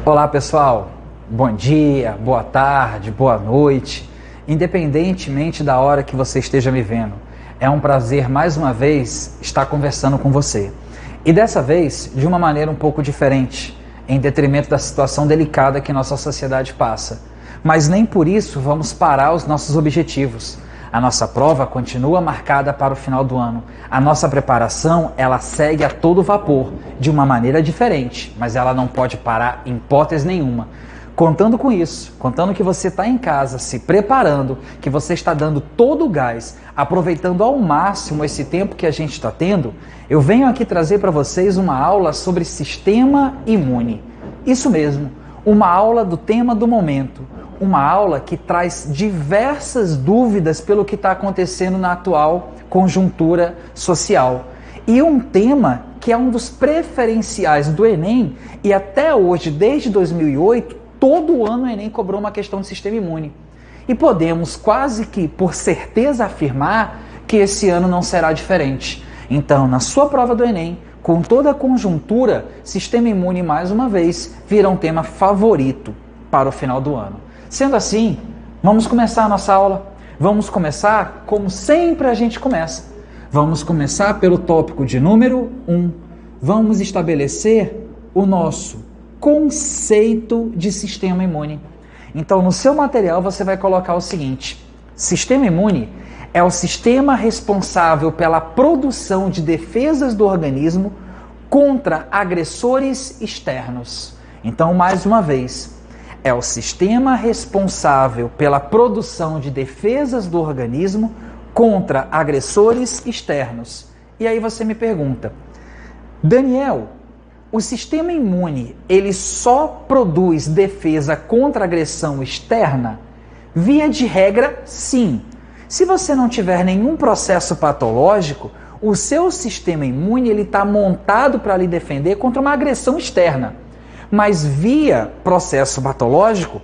Olá pessoal, bom dia, boa tarde, boa noite, independentemente da hora que você esteja me vendo. É um prazer mais uma vez estar conversando com você. E dessa vez de uma maneira um pouco diferente, em detrimento da situação delicada que nossa sociedade passa. Mas nem por isso vamos parar os nossos objetivos. A nossa prova continua marcada para o final do ano. A nossa preparação, ela segue a todo vapor, de uma maneira diferente, mas ela não pode parar em hipótese nenhuma. Contando com isso, contando que você está em casa, se preparando, que você está dando todo o gás, aproveitando ao máximo esse tempo que a gente está tendo, eu venho aqui trazer para vocês uma aula sobre sistema imune. Isso mesmo, uma aula do tema do momento. Uma aula que traz diversas dúvidas pelo que está acontecendo na atual conjuntura social. E um tema que é um dos preferenciais do Enem, e até hoje, desde 2008, todo ano o Enem cobrou uma questão de sistema imune. E podemos quase que, por certeza, afirmar que esse ano não será diferente. Então, na sua prova do Enem, com toda a conjuntura, sistema imune, mais uma vez, vira um tema favorito para o final do ano. Sendo assim, vamos começar a nossa aula. Vamos começar como sempre a gente começa. Vamos começar pelo tópico de número 1. Vamos estabelecer o nosso conceito de sistema imune. Então, no seu material você vai colocar o seguinte: sistema imune é o sistema responsável pela produção de defesas do organismo contra agressores externos. Então, mais uma vez, é o sistema responsável pela produção de defesas do organismo contra agressores externos. E aí você me pergunta, Daniel, o sistema imune, ele só produz defesa contra agressão externa? Via de regra, sim. Se você não tiver nenhum processo patológico, o seu sistema imune está montado para lhe defender contra uma agressão externa. Mas via processo patológico,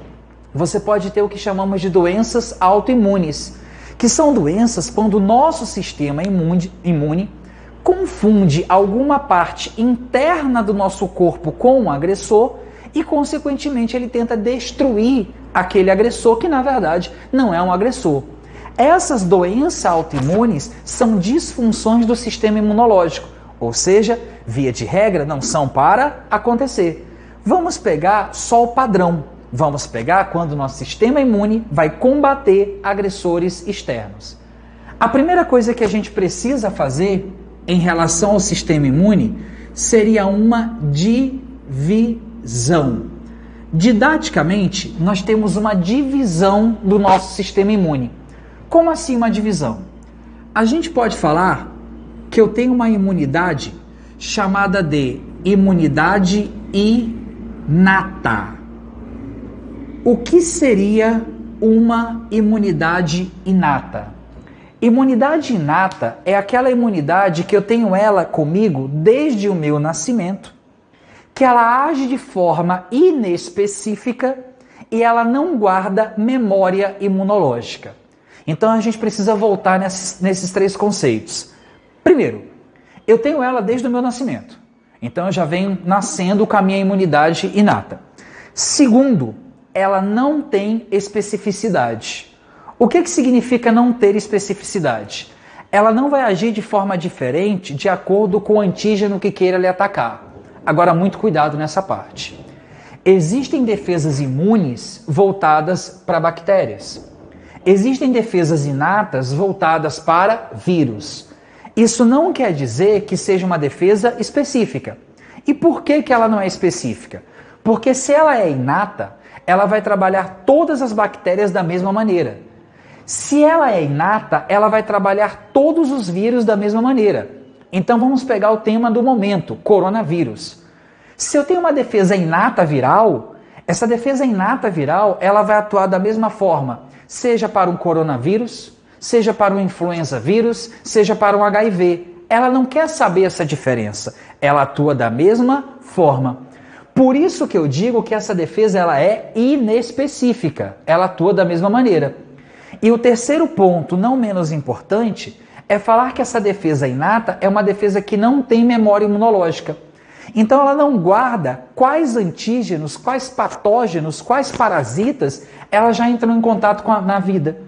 você pode ter o que chamamos de doenças autoimunes, que são doenças quando o nosso sistema imune confunde alguma parte interna do nosso corpo com um agressor e, consequentemente, ele tenta destruir aquele agressor que, na verdade, não é um agressor. Essas doenças autoimunes são disfunções do sistema imunológico, ou seja, via de regra, não são para acontecer. Vamos pegar só o padrão. Vamos pegar quando o nosso sistema imune vai combater agressores externos. A primeira coisa que a gente precisa fazer em relação ao sistema imune seria uma divisão. Didaticamente, nós temos uma divisão do nosso sistema imune. Como assim uma divisão? A gente pode falar que eu tenho uma imunidade chamada de imunidade inata. O que seria uma imunidade inata? Imunidade inata é aquela imunidade que eu tenho ela comigo desde o meu nascimento, que ela age de forma inespecífica e ela não guarda memória imunológica. Então a gente precisa voltar nesses três conceitos. Primeiro, eu tenho ela desde o meu nascimento. Então eu já venho nascendo com a minha imunidade inata. Segundo, ela não tem especificidade. O que significa não ter especificidade? Ela não vai agir de forma diferente de acordo com o antígeno que queira lhe atacar. Agora, muito cuidado nessa parte. Existem defesas imunes voltadas para bactérias. Existem defesas inatas voltadas para vírus. Isso não quer dizer que seja uma defesa específica. E por que ela não é específica? Porque se ela é inata, ela vai trabalhar todas as bactérias da mesma maneira. Se ela é inata, ela vai trabalhar todos os vírus da mesma maneira. Então vamos pegar o tema do momento, coronavírus. Se eu tenho uma defesa inata viral, essa defesa inata viral, ela vai atuar da mesma forma, seja para um coronavírus, seja para um influenza vírus, seja para um HIV. Ela não quer saber essa diferença. Ela atua da mesma forma. Por isso que eu digo que essa defesa ela é inespecífica. Ela atua da mesma maneira. E o terceiro ponto, não menos importante, é falar que essa defesa inata é uma defesa que não tem memória imunológica. Então ela não guarda quais antígenos, quais patógenos, quais parasitas ela já entrou em contato na vida.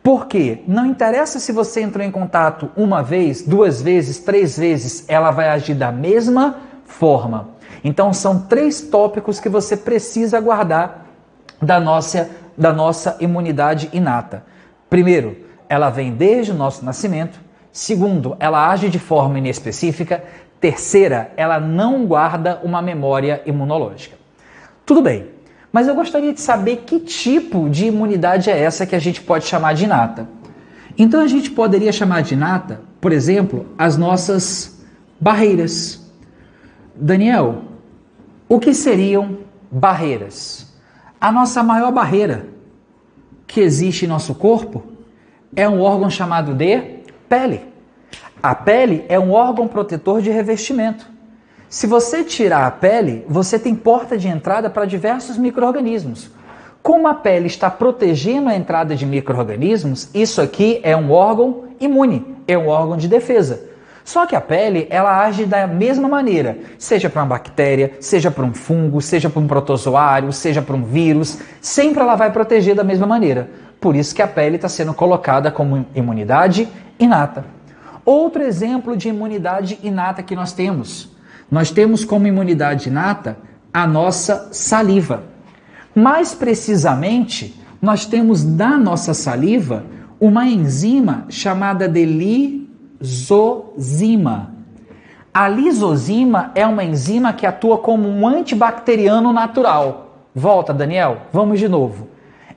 Por quê? Não interessa se você entrou em contato uma vez, 2 vezes, 3 vezes, ela vai agir da mesma forma. Então são 3 tópicos que você precisa guardar da nossa imunidade inata. Primeiro, ela vem desde o nosso nascimento. Segundo, ela age de forma inespecífica. Terceira, ela não guarda uma memória imunológica. Tudo bem, mas eu gostaria de saber que tipo de imunidade é essa que a gente pode chamar de inata. Então a gente poderia chamar de inata, por exemplo, as nossas barreiras. Daniel, o que seriam barreiras? A nossa maior barreira que existe em nosso corpo é um órgão chamado de pele. A pele é um órgão protetor de revestimento. Se você tirar a pele, você tem porta de entrada para diversos micro-organismos. Como a pele está protegendo a entrada de micro-organismos, isso aqui é um órgão imune, é um órgão de defesa. Só que a pele, ela age da mesma maneira, seja para uma bactéria, seja para um fungo, seja para um protozoário, seja para um vírus, sempre ela vai proteger da mesma maneira. Por isso que a pele está sendo colocada como imunidade inata. Outro exemplo de imunidade inata que nós temos como imunidade inata a nossa saliva. Mais precisamente, nós temos da nossa saliva uma enzima chamada de lisozima. A lisozima é uma enzima que atua como um antibacteriano natural. Volta, Daniel, vamos de novo.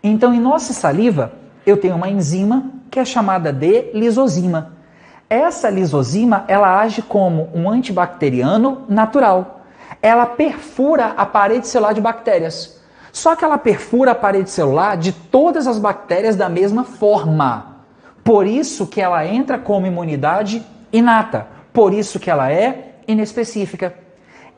Então, em nossa saliva, eu tenho uma enzima que é chamada de lisozima. Essa lisozima, ela age como um antibacteriano natural. Ela perfura a parede celular de bactérias. Só que ela perfura a parede celular de todas as bactérias da mesma forma. Por isso que ela entra como imunidade inata. Por isso que ela é inespecífica.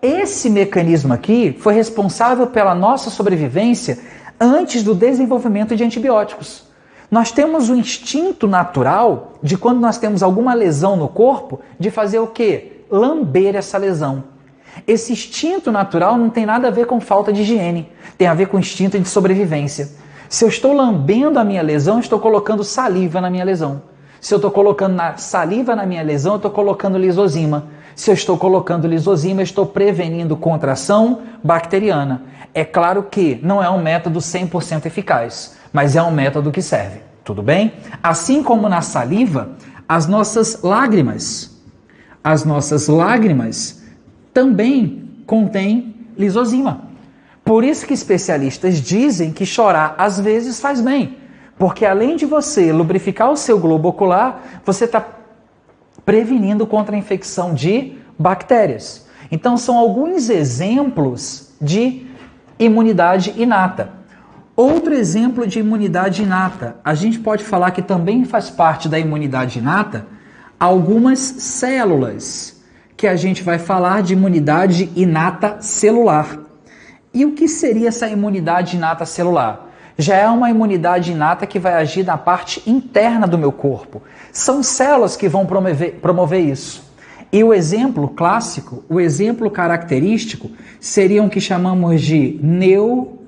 Esse mecanismo aqui foi responsável pela nossa sobrevivência antes do desenvolvimento de antibióticos. Nós temos o instinto natural de quando nós temos alguma lesão no corpo, de fazer o quê? Lamber essa lesão. Esse instinto natural não tem nada a ver com falta de higiene, tem a ver com instinto de sobrevivência. Se eu estou lambendo a minha lesão, eu estou colocando saliva na minha lesão. Se eu estou colocando saliva na minha lesão, eu estou colocando lisozima. Se eu estou colocando lisozima, eu estou prevenindo contração bacteriana. É claro que não é um método 100% eficaz, mas é um método que serve, tudo bem? Assim como na saliva, as nossas lágrimas também contêm lisozima. Por isso que especialistas dizem que chorar às vezes faz bem, porque além de você lubrificar o seu globo ocular, você está prevenindo contra a infecção de bactérias. Então são alguns exemplos de imunidade inata. Outro exemplo de imunidade inata, a gente pode falar que também faz parte da imunidade inata algumas células, que a gente vai falar de imunidade inata celular. E o que seria essa imunidade inata celular? Já é uma imunidade inata que vai agir na parte interna do meu corpo. São células que vão promover isso. E o exemplo clássico, o exemplo característico, seriam o que chamamos de neutrófilos.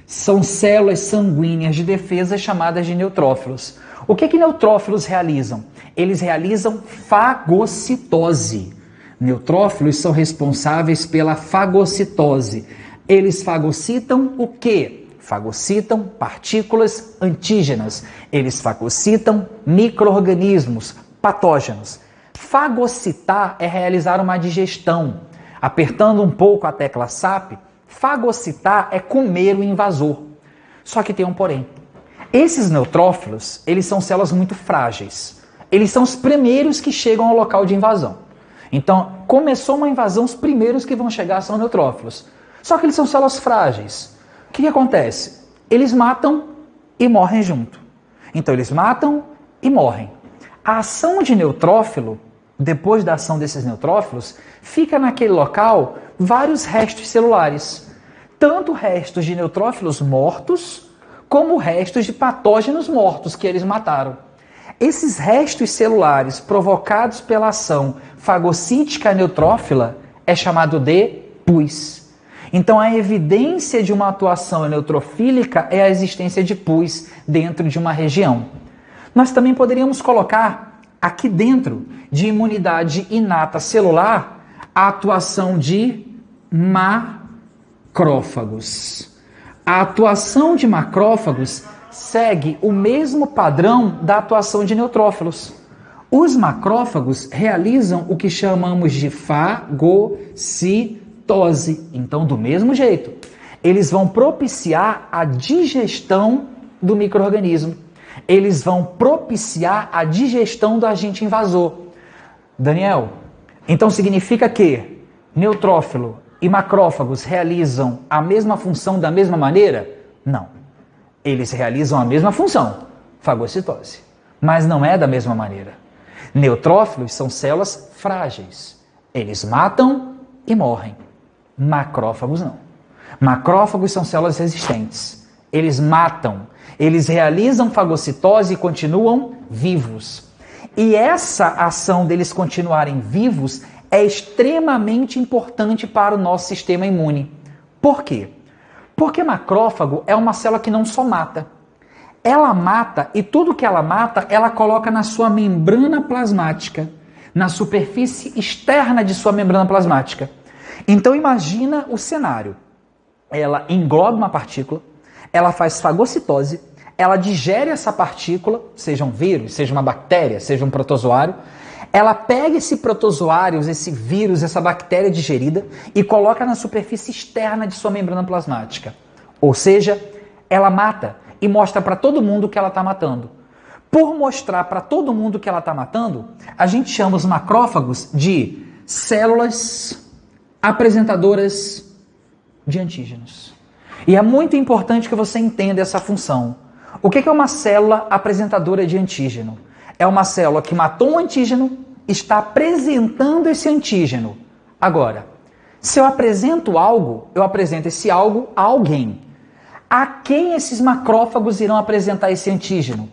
São células sanguíneas de defesa chamadas de neutrófilos. O que neutrófilos realizam? Eles realizam fagocitose. Neutrófilos são responsáveis pela fagocitose. Eles fagocitam o quê? Fagocitam partículas antígenas. Eles fagocitam micro-organismos patógenos. Fagocitar é realizar uma digestão. Apertando um pouco a tecla SAP, fagocitar é comer o invasor. Só que tem um porém. Esses neutrófilos, eles são células muito frágeis. Eles são os primeiros que chegam ao local de invasão. Então, começou uma invasão, os primeiros que vão chegar são neutrófilos. Só que eles são células frágeis. O que acontece? Eles matam e morrem junto. Então, eles matam e morrem. A ação de neutrófilo, depois da ação desses neutrófilos, fica naquele local vários restos celulares. Tanto restos de neutrófilos mortos, como restos de patógenos mortos que eles mataram. Esses restos celulares provocados pela ação fagocítica neutrófila é chamado de pus. Então a evidência de uma atuação neutrofílica é a existência de pus dentro de uma região. Nós também poderíamos colocar aqui dentro de imunidade inata celular a atuação de macrófagos. A atuação de macrófagos segue o mesmo padrão da atuação de neutrófilos. Os macrófagos realizam o que chamamos de fagocitose. Então, do mesmo jeito, eles vão propiciar a digestão do micro-organismo. Eles vão propiciar a digestão do agente invasor. Daniel, então significa que neutrófilo e macrófagos realizam a mesma função da mesma maneira? Não. Eles realizam a mesma função, fagocitose, mas não é da mesma maneira. Neutrófilos são células frágeis. Eles matam e morrem. Macrófagos não. Macrófagos são células resistentes. Eles matam, eles realizam fagocitose e continuam vivos. E essa ação deles continuarem vivos é extremamente importante para o nosso sistema imune. Por quê? Porque macrófago é uma célula que não só mata. Ela mata e tudo que ela mata, ela coloca na sua membrana plasmática, na superfície externa de sua membrana plasmática. Então imagina o cenário. Ela engloba uma partícula, ela faz fagocitose, ela digere essa partícula, seja um vírus, seja uma bactéria, seja um protozoário, ela pega esse protozoário, esse vírus, essa bactéria digerida e coloca na superfície externa de sua membrana plasmática. Ou seja, ela mata e mostra para todo mundo que ela está matando. Por mostrar para todo mundo que ela está matando, a gente chama os macrófagos de células apresentadoras de antígenos. E é muito importante que você entenda essa função. O que é uma célula apresentadora de antígeno? É uma célula que matou um antígeno, está apresentando esse antígeno. Agora, se eu apresento algo, eu apresento esse algo a alguém. A quem esses macrófagos irão apresentar esse antígeno?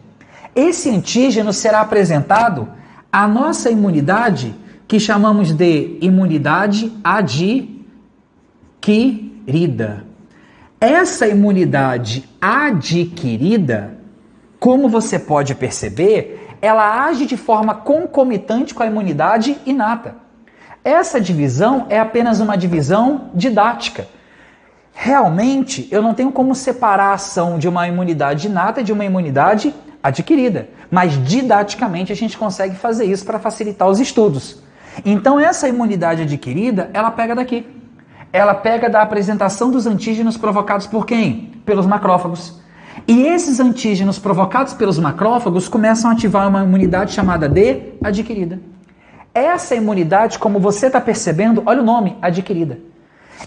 Esse antígeno será apresentado à nossa imunidade, que chamamos de imunidade adquirida. Essa imunidade adquirida, como você pode perceber, ela age de forma concomitante com a imunidade inata. Essa divisão é apenas uma divisão didática. Realmente, eu não tenho como separar a ação de uma imunidade inata de uma imunidade adquirida, mas didaticamente a gente consegue fazer isso para facilitar os estudos. Então essa imunidade adquirida, ela pega daqui. Ela pega da apresentação dos antígenos provocados por quem? Pelos macrófagos. E esses antígenos provocados pelos macrófagos começam a ativar uma imunidade chamada de adquirida. Essa imunidade, como você está percebendo, olha o nome, adquirida.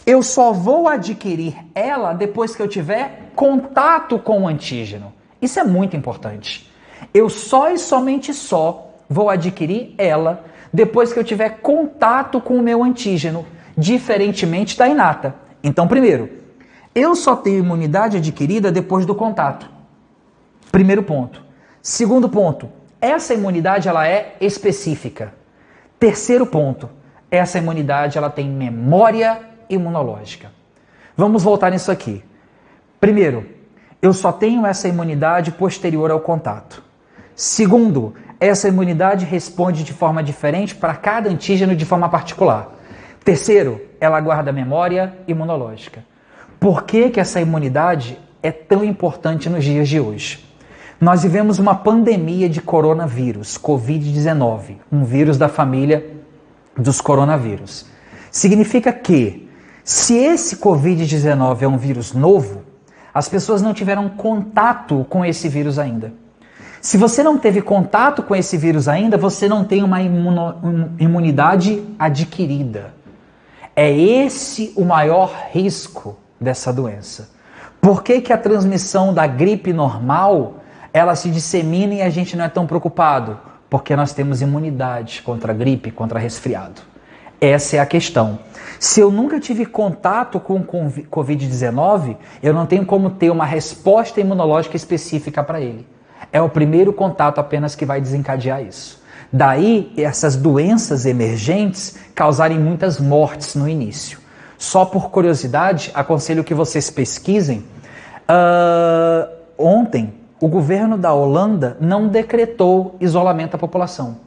Eu só vou adquirir ela depois que eu tiver contato com o antígeno. Isso é muito importante. Eu só e somente só vou adquirir ela depois que eu tiver contato com o meu antígeno, diferentemente da inata. Então, primeiro, eu só tenho imunidade adquirida depois do contato. Primeiro ponto. Segundo ponto, essa imunidade ela é específica. Terceiro ponto, essa imunidade ela tem memória imunológica. Vamos voltar nisso aqui. Primeiro, eu só tenho essa imunidade posterior ao contato. Segundo, essa imunidade responde de forma diferente para cada antígeno de forma particular. Terceiro, ela guarda memória imunológica. Por que essa imunidade é tão importante nos dias de hoje? Nós vivemos uma pandemia de coronavírus, Covid-19, um vírus da família dos coronavírus. Significa que, se esse Covid-19 é um vírus novo, as pessoas não tiveram contato com esse vírus ainda. Se você não teve contato com esse vírus ainda, você não tem uma imunidade adquirida. É esse o maior risco dessa doença. Por que a transmissão da gripe normal, ela se dissemina e a gente não é tão preocupado? Porque nós temos imunidade contra a gripe, contra resfriado. Essa é a questão. Se eu nunca tive contato com o Covid-19, eu não tenho como ter uma resposta imunológica específica para ele. É o primeiro contato apenas que vai desencadear isso. Daí, essas doenças emergentes causarem muitas mortes no início. Só por curiosidade, aconselho que vocês pesquisem. Ontem, o governo da Holanda não decretou isolamento da população.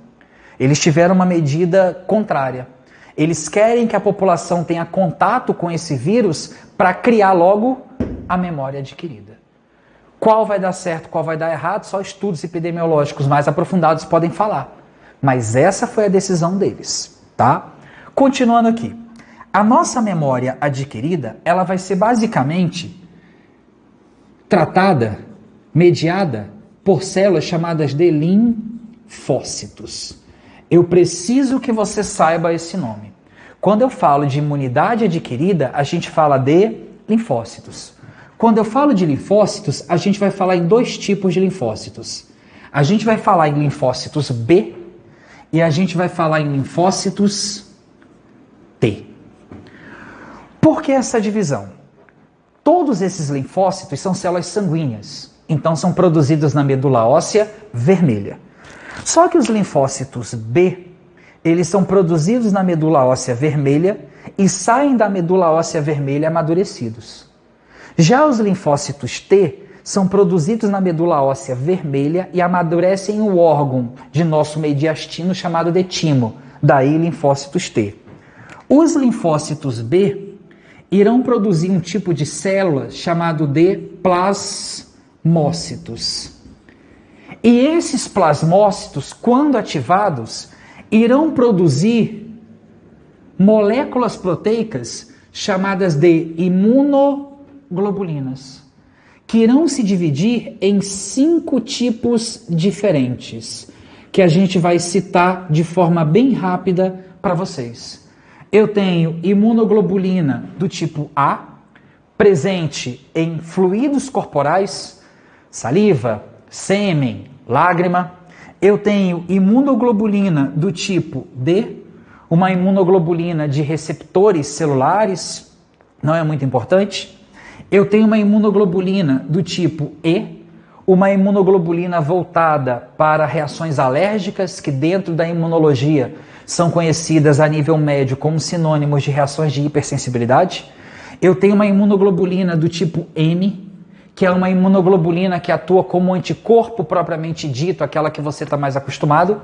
Eles tiveram uma medida contrária. Eles querem que a população tenha contato com esse vírus para criar logo a memória adquirida. Qual vai dar certo, qual vai dar errado, só estudos epidemiológicos mais aprofundados podem falar. Mas essa foi a decisão deles, tá? Continuando aqui. A nossa memória adquirida, ela vai ser basicamente tratada, mediada por células chamadas de linfócitos. Eu preciso que você saiba esse nome. Quando eu falo de imunidade adquirida, a gente fala de linfócitos. Quando eu falo de linfócitos, a gente vai falar em dois tipos de linfócitos. A gente vai falar em linfócitos B e a gente vai falar em linfócitos T. Por que essa divisão? Todos esses linfócitos são células sanguíneas, então são produzidos na medula óssea vermelha. Só que os linfócitos B, eles são produzidos na medula óssea vermelha e saem da medula óssea vermelha amadurecidos. Já os linfócitos T são produzidos na medula óssea vermelha e amadurecem em um órgão de nosso mediastino chamado de timo, daí linfócitos T. Os linfócitos B irão produzir um tipo de célula chamado de plasmócitos. E esses plasmócitos, quando ativados, irão produzir moléculas proteicas chamadas de imunoglobulinas, que irão se dividir em 5 tipos diferentes, que a gente vai citar de forma bem rápida para vocês. Eu tenho imunoglobulina do tipo A, presente em fluidos corporais, saliva, sêmen, lágrima. Eu tenho imunoglobulina do tipo D, uma imunoglobulina de receptores celulares, não é muito importante. Eu tenho uma imunoglobulina do tipo E, uma imunoglobulina voltada para reações alérgicas, que dentro da imunologia são conhecidas a nível médio como sinônimos de reações de hipersensibilidade. Eu tenho uma imunoglobulina do tipo M, que é uma imunoglobulina que atua como anticorpo propriamente dito, aquela que você está mais acostumado.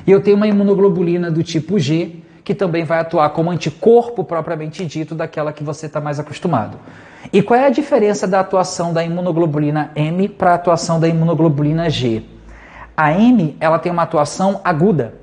E eu tenho uma imunoglobulina do tipo G, que também vai atuar como anticorpo propriamente dito, daquela que você está mais acostumado. E qual é a diferença da atuação da imunoglobulina M para a atuação da imunoglobulina G? A M, ela tem uma atuação aguda.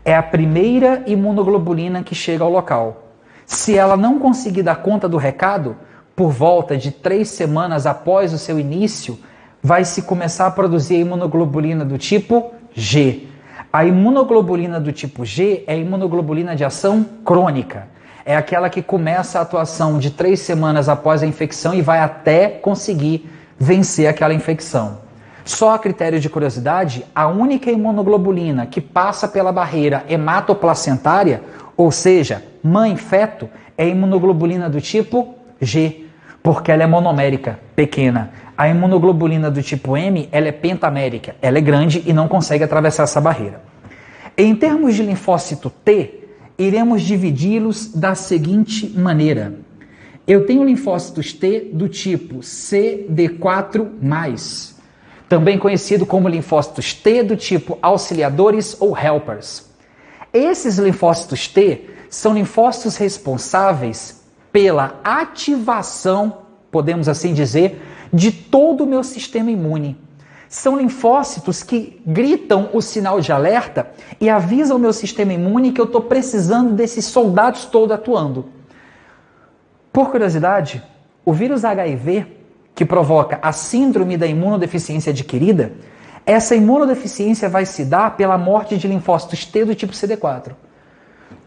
É a primeira imunoglobulina que chega ao local. Se ela não conseguir dar conta do recado, por volta de 3 semanas após o seu início, vai se começar a produzir a imunoglobulina do tipo G. A imunoglobulina do tipo G é a imunoglobulina de ação crônica. É aquela que começa a atuação de 3 semanas após a infecção e vai até conseguir vencer aquela infecção. Só a critério de curiosidade, a única imunoglobulina que passa pela barreira hematoplacentária, ou seja, mãe-feto, é a imunoglobulina do tipo G, porque ela é monomérica, pequena. A imunoglobulina do tipo M, ela é pentamérica, ela é grande e não consegue atravessar essa barreira. Em termos de linfócito T, iremos dividi-los da seguinte maneira. Eu tenho linfócitos T do tipo CD4+, também conhecido como linfócitos T do tipo auxiliadores ou helpers. Esses linfócitos T são linfócitos responsáveis pela ativação, podemos assim dizer, de todo o meu sistema imune. São linfócitos que gritam o sinal de alerta e avisam o meu sistema imune que eu estou precisando desses soldados todos atuando. Por curiosidade, o vírus HIV, que provoca a síndrome da imunodeficiência adquirida, essa imunodeficiência vai se dar pela morte de linfócitos T do tipo CD4.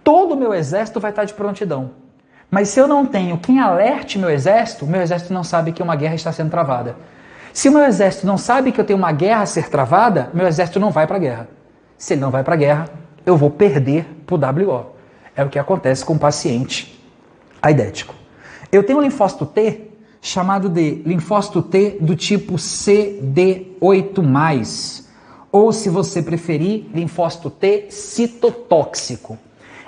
Todo o meu exército vai estar de prontidão. Mas se eu não tenho quem alerte meu exército não sabe que uma guerra está sendo travada. Se o meu exército não sabe que eu tenho uma guerra a ser travada, meu exército não vai para a guerra. Se ele não vai para a guerra, eu vou perder para o WO. É o que acontece com o paciente aidético. Eu tenho um linfócito T chamado de linfócito T do tipo CD8+, ou, se você preferir, linfócito T citotóxico.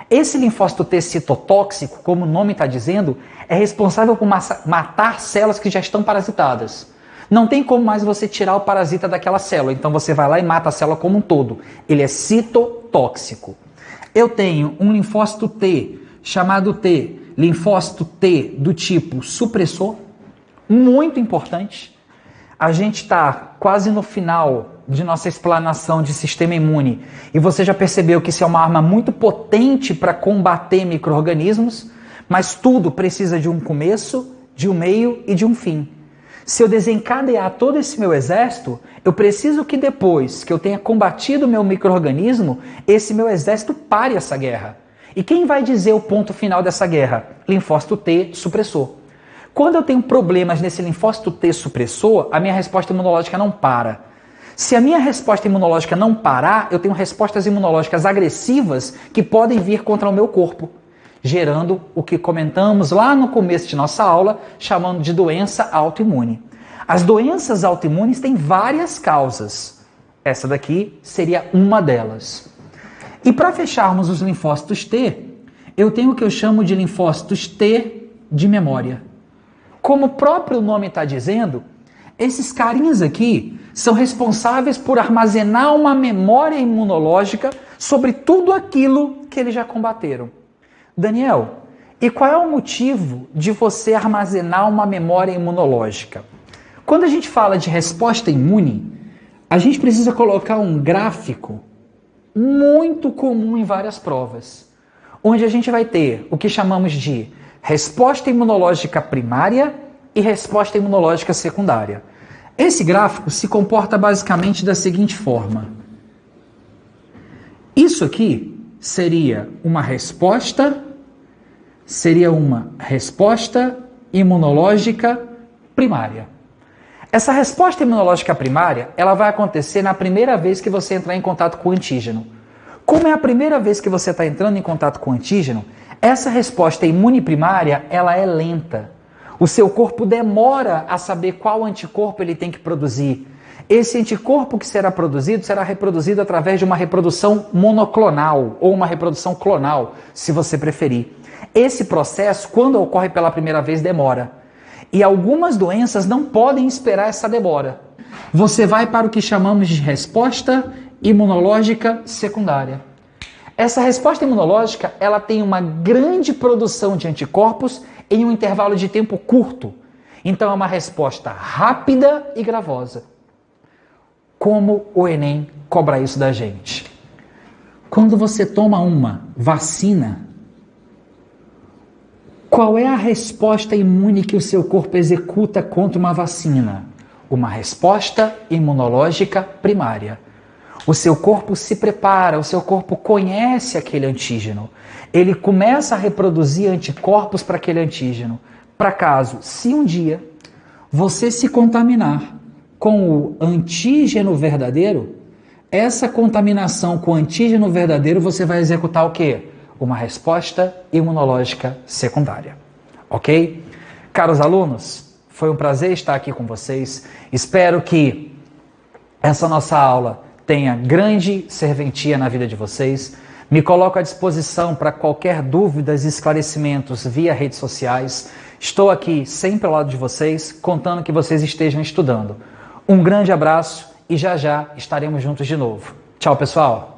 Esse linfócito T citotóxico, como o nome está dizendo, é responsável por matar células que já estão parasitadas. Não tem como mais você tirar o parasita daquela célula, então você vai lá e mata a célula como um todo. Ele é citotóxico. Eu tenho um linfócito T, chamado T, linfócito T do tipo supressor, muito importante. A gente está quase no final de nossa explanação de sistema imune e você já percebeu que isso é uma arma muito potente para combater micro-organismos, mas tudo precisa de um começo, de um meio e de um fim. Se eu desencadear todo esse meu exército, eu preciso que depois que eu tenha combatido o meu micro-organismo, esse meu exército pare essa guerra. E quem vai dizer o ponto final dessa guerra? Linfócito T supressor. Quando eu tenho problemas nesse linfócito T supressor, a minha resposta imunológica não para. Se a minha resposta imunológica não parar, eu tenho respostas imunológicas agressivas que podem vir contra o meu corpo, gerando o que comentamos lá no começo de nossa aula, chamando de doença autoimune. As doenças autoimunes têm várias causas. Essa daqui seria uma delas. E para fecharmos os linfócitos T, eu tenho o que eu chamo de linfócitos T de memória. Como o próprio nome está dizendo, esses carinhas aqui são responsáveis por armazenar uma memória imunológica sobre tudo aquilo que eles já combateram. Daniel, e qual é o motivo de você armazenar uma memória imunológica? Quando a gente fala de resposta imune, a gente precisa colocar um gráfico muito comum em várias provas, onde a gente vai ter o que chamamos de resposta imunológica primária e resposta imunológica secundária. Esse gráfico se comporta basicamente da seguinte forma. Isso aqui seria uma resposta imunológica primária. Essa resposta imunológica primária, ela vai acontecer na primeira vez que você entrar em contato com o antígeno. Como é a primeira vez que você está entrando em contato com o antígeno, essa resposta imune primária, ela é lenta. O seu corpo demora a saber qual anticorpo ele tem que produzir. Esse anticorpo que será reproduzido através de uma reprodução monoclonal ou uma reprodução clonal, se você preferir. Esse processo, quando ocorre pela primeira vez, demora. E algumas doenças não podem esperar essa demora. Você vai para o que chamamos de resposta imunológica secundária. Essa resposta imunológica, ela tem uma grande produção de anticorpos em um intervalo de tempo curto. Então é uma resposta rápida e gravosa. Como o Enem cobra isso da gente? Quando você toma uma vacina, qual é a resposta imune que o seu corpo executa contra uma vacina? Uma resposta imunológica primária. O seu corpo se prepara, o seu corpo conhece aquele antígeno. Ele começa a reproduzir anticorpos para aquele antígeno. Para caso, se um dia você se contaminar com o antígeno verdadeiro, essa contaminação com o antígeno verdadeiro, você vai executar o quê? Uma resposta imunológica secundária. Ok? Caros alunos, foi um prazer estar aqui com vocês. Espero que essa nossa aula tenha grande serventia na vida de vocês. Me coloco à disposição para qualquer dúvidas e esclarecimentos via redes sociais. Estou aqui sempre ao lado de vocês, contando que vocês estejam estudando. Um grande abraço e já já estaremos juntos de novo. Tchau, pessoal!